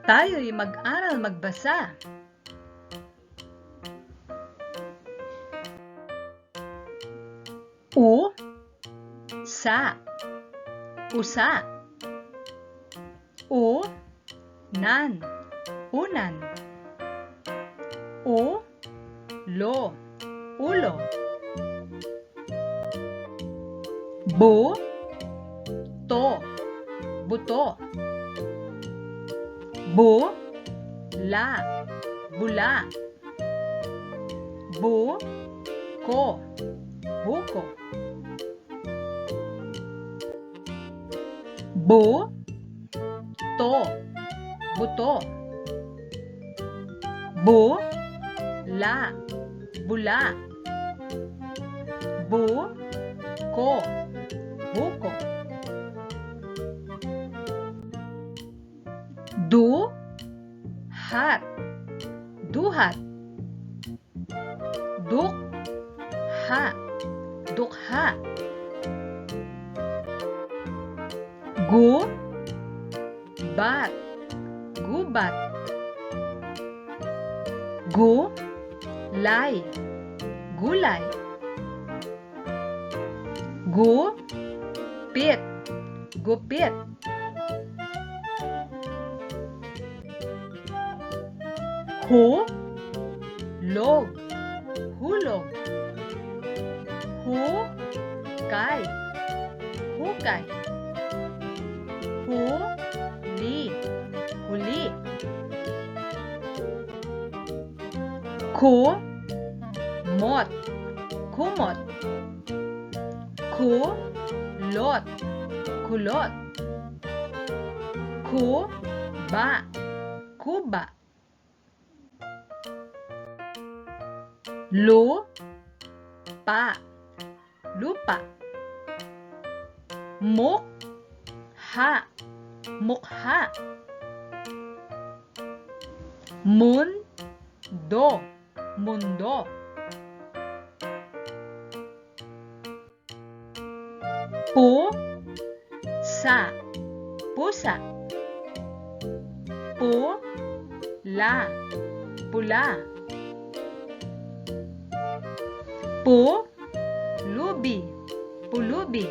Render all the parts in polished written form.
Tayo'y mag-aral magbasa. Sa usa. Unan unan. Ulo ulo. Buto buto. Bula bula. Buko buko. Buto buto. Bula bula. Buko buko. Duhat duhat. Dukha dukha. Gubat gubat. Gulay gulay. Gupit gupit. Hulog hulog. Hukay hukay. Huli huli. Kumot kumot. Kulot kulot. Kuba kuba. Lupa lupa. Mukha mukha. Mundo mundo. Pusa pusa. Pula pula. Pulubi pulubi.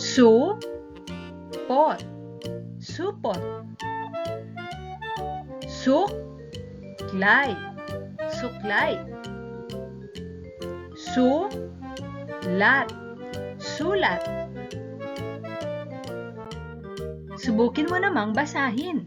Supot supot. Suklay suklay. Sulat sulat. Subukin mo namang basahin.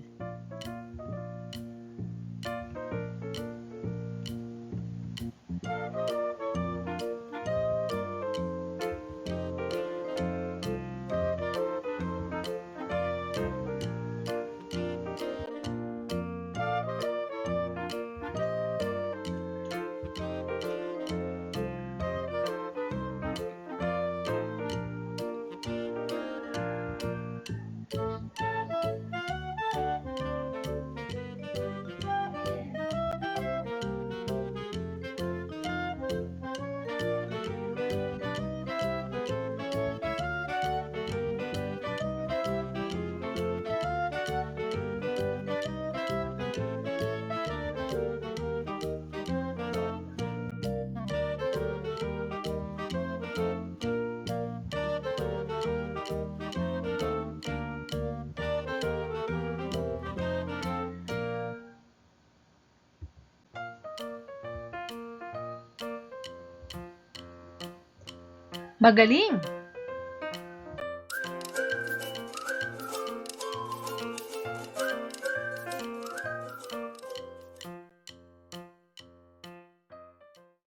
Magaling!